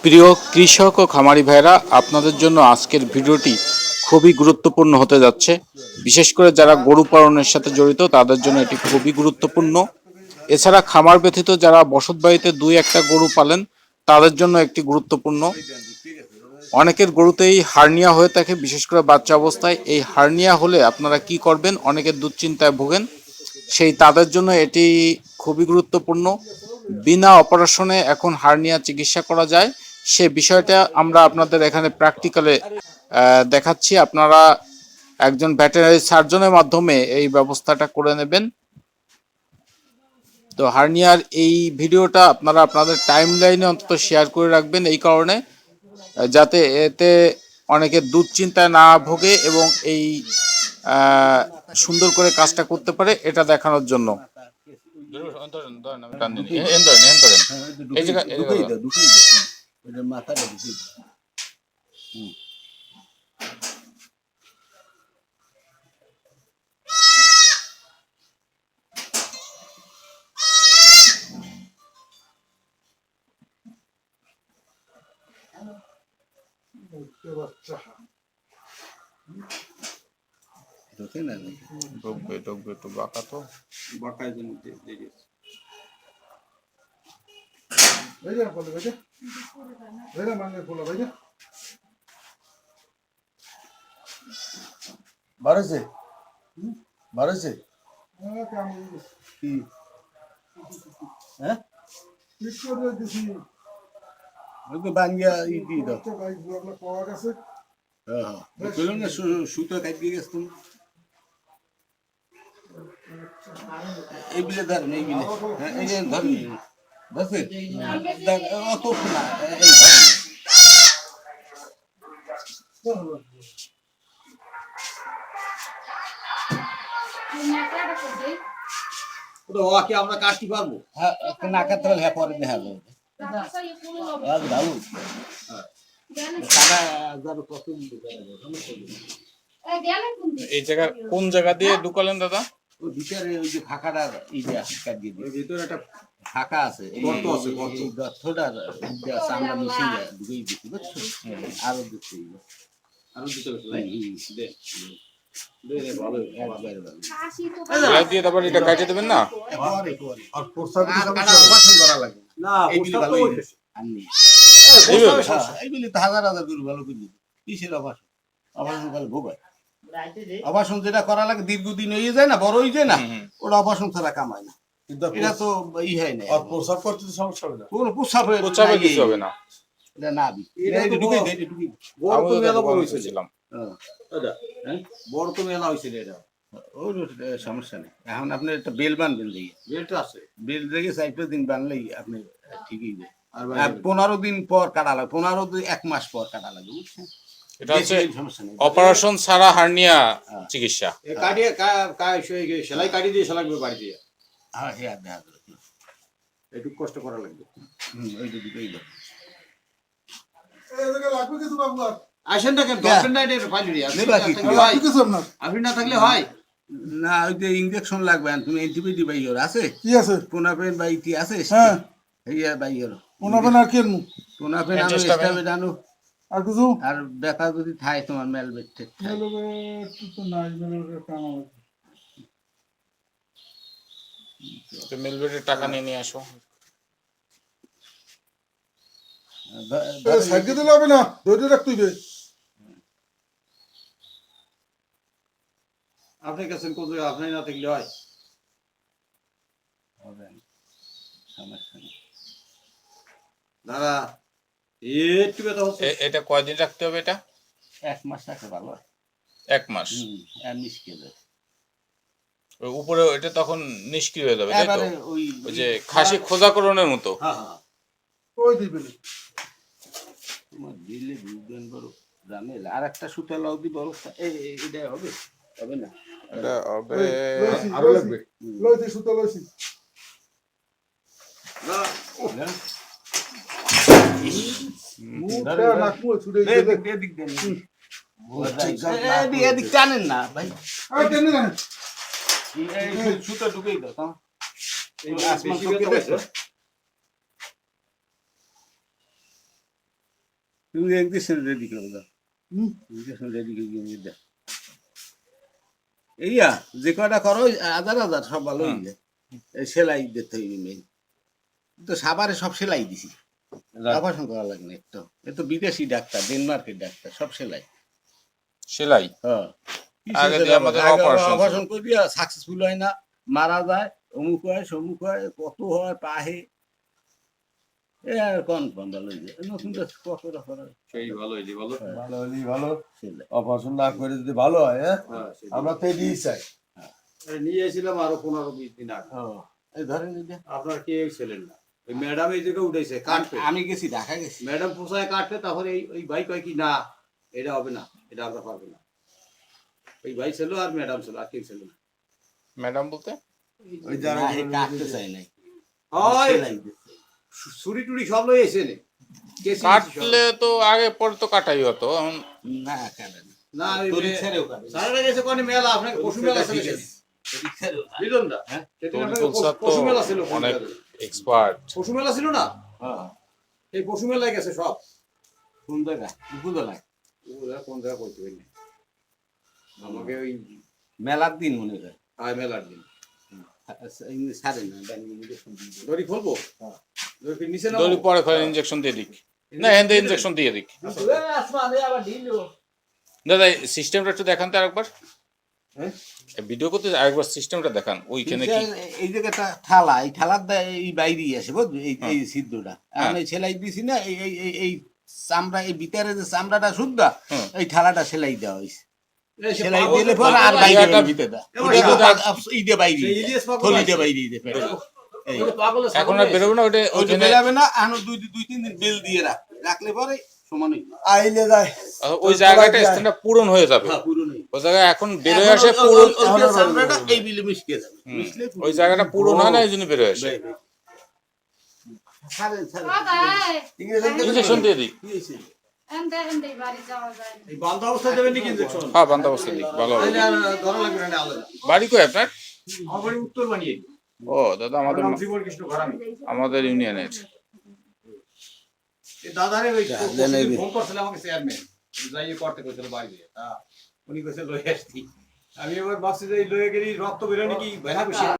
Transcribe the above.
প্রিয় কৃষক ও খামারি ভাইরা, আপনাদের জন্য আজকের ভিডিওটি খুবই গুরুত্বপূর্ণ হতে যাচ্ছে। বিশেষ করে যারা গরু পালনের সাথে জড়িত তাদের জন্য এটি খুবই গুরুত্বপূর্ণ। এছাড়া খামার ব্যতীত যারা বসতবাড়িতে দুই একটা গরু পালেন তাদের জন্য একটি গুরুত্বপূর্ণ। অনেকের গরুতেই হার্নিয়া হয়ে থাকে, বিশেষ করে বাচ্চা অবস্থায়। এই হার্নিয়া হলে আপনারা কি করবেন, অনেকের দুশ্চিন্তায় ভোগেন। তাদের জন্য এটি খুবই গুরুত্বপূর্ণ। বিনা অপারেশনে এখন হার্নিয়া চিকিৎসা করা যায়, সে বিষয়টা আমরা আপনাদের এখানে প্র্যাকটিক্যালে দেখাচ্ছি। আপনারা একজন ভেটেরিনারি সার্জনের মাধ্যমে এই ব্যবস্থাটা করে নেবেন। তো হার্নিয়ার এই ভিডিওটা আপনারা আপনাদের টাইম লাইনে অন্তত শেয়ার করে রাখবেন, এই কারণে যাতে এতে অনেকের দুশ্চিন্তায় না ভোগে এবং এই সুন্দর করে কাজটা করতে পারে, এটা দেখানোর জন্য। একটু বাঁকা তো বাঁকায় বাড়েছে বাড়েছে কি হ্যাঁ বাঙ্গিয়া ই দাও হ্যাঁ না সুতো কাটিয়ে গেছ তুমি এই বিলে ধরেন এই বিলে হ্যাঁ এই যে ধরেন ধরছে অত না আমরা কাটতে পারবো হ্যাঁ না কাটতে হলে হ্যাঁ পরে দেখা যাবে এই জায়গা কোন জায়গা দিয়ে ঢুকালেন দাদা? ওই ভিতরে ওই যে ফাঁকাটা ইটা কাটিয়ে দিই ভিতরে একটা ফাঁকা আছে গর্ত আছে এই গর্তটা আমরা মিশিয়ে ঢুকিয়ে দিচ্ছি বুঝছো আরো দিচ্ছি আরো দিতে দিয়ে তারপর এটা কাটিয়ে দেবেন না? অপারেশন যেটা করা লাগে দীর্ঘদিন হয়ে যায় না, বড় হয়ে যায় না, ওটা অপারেশন ছাড়া কামায় না। এটা তো ই হয় না, প্রস্রাব করতে সমস্যা হবে না, কোনো প্রস্রাবে কিছু হবে না। এটা না বড় তো মেলা হয়েছিল এটা সমস্যা নেই। এখন আপনি একটা বেল বানবেন, দিয়ে বেলটা আছে, বেল থেকে 4 দিন বানলেই আপনি ঠিকই যায়। আর 15 দিন পর কাটা লাগবে, 1 মাস পর কাটা লাগবে, বুঝছেন? এটা হচ্ছে অপারেশন ছাড়া হার্নিয়া চিকিৎসা। কাটিয়ে সেলাই কাটিয়ে দিয়ে সেলাই বাড়ি দিয়ে হ্যাঁ হ্যাঁ দেখা একটু কষ্ট করা লাগবে। আসেন না কেন আপনি না থাকলে হয় না, ওই যে ইনজেকশন লাগবে, তুমি অ্যান্টিবায়োটিক বাইর আছে কি আছে, পোনাপেন বা ইটি আছে, হ্যাঁ এইয়া বাইর পোনাপেন আর কেন পোনাপেন আনো স্টাবে জানো আর কিছু, আর ব্যথা যদি থাকে তোমার মেলবেট ঠিক তো নাই, তো মেলবেটের টাকা নিয়ে আসো। সাইড দিতে হবে না, ধরে রাখতে হবে। আপনি কাছেন কোন জায়গা, আপনি না থাকলে হয় সমস্যা নেই দাদা। একটু ব্যথা হচ্ছে, এটা কয়দিন রাখতে হবে? এটা 1 মাস রাখলে ভালো হয়। 1 মাস আর নিষ্ক্রিয় যায় উপরে, এটা তখন নিষ্ক্রিয় হয়ে যাবে, তাই তো? ওই যে খাসি খোঁজাকরণের মতো। হ্যাঁ হ্যাঁ ওই দিবেন তোমার দিলে বুঝবেন বড় জামেলা। আর একটা সুতা লাউ দি বড়, এটা হবে হবে না, এটা হবে আরো লাগবে, লইছি সুতা লইছি না মুটা নাকমু ছুড়ে এদিক দেন এদিক টানেন না ভাই, আরে টেনে না এই সুতা ঢুকেই দাও তো, এই আসমান থেকে দেখো তুমি ইঞ্জেকশন রেডি করে দাও ইঞ্জেকশন রেডি করে দিয়ে দাও এইয়া যে কটা করো হাজার হাজার সব ভালো হয়ে যায় এই সেলাই দিতে হইবে মেন তো সাবারে সব সেলাই দিছি অপারেশন করা লাগে না একটু এ তো বিদেশি ডাক্তার ডেনমার্কের ডাক্তার সব সেলাই সেলাই হ্যাঁ আগে দিয়ে আমাদের অপারেশন অপারেশন করিয়া সাকসেসফুল হয় না মারা যায় অমুক হয় সমুক হয় কত হয় পাহে এ আর কোন ভালো হয়ে যায় নতুন কত রকম সেই ভালো হইলি ভালো ভালো হলেই ভালো সেলাই অপারেশন না করে যদি ভালো হয় হ্যাঁ আমরা তো এদিকেই চাই নিয়ে এসেছিলাম আরো 15-20 দিন আগে এই ধরেন এটা আপনার কে ছিলেন না ওই ম্যাডাম এই জায়গায় উঠেছে কাটবে আমি গেছি ঢাকা গেছি ম্যাডাম পোষায় কাটবে তারপরে ওই ভাই কয় কি না এটা হবে না এটা আমরা পারবো না ওই ভাই ছিল আর ম্যাডাম ছিল আর কেউ ছিল না ম্যাডাম বলতে ওই যারা না, এই কাটতে চাই নাই হয় সেলাই দিতে। ছুরি টুরি সব লই এসে নে কাটলে তো আগে পরে তো কাটাই হতো এখন না কাটে না না তরি ছেড়েও কাটে সারা গেছে কোন মেলা আপনাকে পশু মেলা ছিল তরি ছেড়েও কাটে। বুঝলেন না হ্যাঁ সেদিন তরিকুল আপনাকে স্যার তো পশু মেলা ছিল অনেক এক্সপার্ট পশু মেলা ছিল না হ্যাঁ এই পশু মেলায় গেছে সব কোন জায়গা উপদলায় ওরা কোন জায়গা করতে পারি না আমাকে ওই মেলার দিন মনে হয় আয় মেলার দিন সারে না ব্যাঙ্গি দড়ি খুলবো দড়ি কি নিচে দড়ি পরে ফেলে ইনজেকশন দিয়ে দিক না এখান থেকে ইনজেকশন দিয়ে দিক দাদা সিস্টেমটা একটু দেখান তো আরেকবার হ্যাঁ? ভিডিও করতে আরেকবার সিস্টেমটা দেখান ওইখানে কি এই জায়গাটা থালা এই থালার এই বাইরেই আসে বুঝলি এই সিদ্ধটা এখন এই সেলাই দিছি না এই চামড়া এই ভিতরে যে চামড়াটা শুদ্ধা হুম। এই থালাটা সেলাই দেওয়া হয়েছে এই সে সেলাই পাগল- দিলে পরে আর পাগল- বাইরে একটা ভিতরটা এবার ইদে বাইরে সেই ইলিয়াস পাগল থলিতে আছে। বাইরে দিতে পারে এই ওই পাগলের ছাগল এখন আর হয়েছে। বেরোবো না ওইটা ওইটা ওইখানে বেরাবে না এখন দুই তিন দিন বেল দিয়ে রাখলে পরে সমান হয়ে যাবে। আইলে যায় ওই জায়গাটা স্থানটা পূরণ হয়ে যাবে হ্যাঁ, পুরো নেই ওই জায়গায় এখন বেরোয় এখন আসে ওই- পূরণ ওই- ওই যে চামড়াটা এই বিলে মিশকে যাবে মিশলে ওই জায়গাটা পূরণ হয় না এই জন্য বেরোয় আসে ছাড়েন ছাড়েন ইনজেকশন দিয়ে দিক এই বান্ধব অবস্থায় দেবেন নাকি ইনজেকশন হ্যাঁ বান্ধব অবস্থা দিক ভালো হবে তাহলে আর ধরা লাগবে না আলাদা বাড়ি কই আপনার আমার বাড়ি উত্তর বানিয়ে ও দাদা আমাদের জীবন কৃষ্ণ ঘরামি আমাদের ইউনিয়নের এই দাদারে ওই জানেন এই- ফোন করছিল আমাকে চেয়ারম্যান যাইয়ে করতে কইছিল বাইরে উনি কইছে লয়ে আসতি আমি এবার ভাবছি যে এই লয়ে গেলি রক্ত বেরোনি কি ভয় না বেশি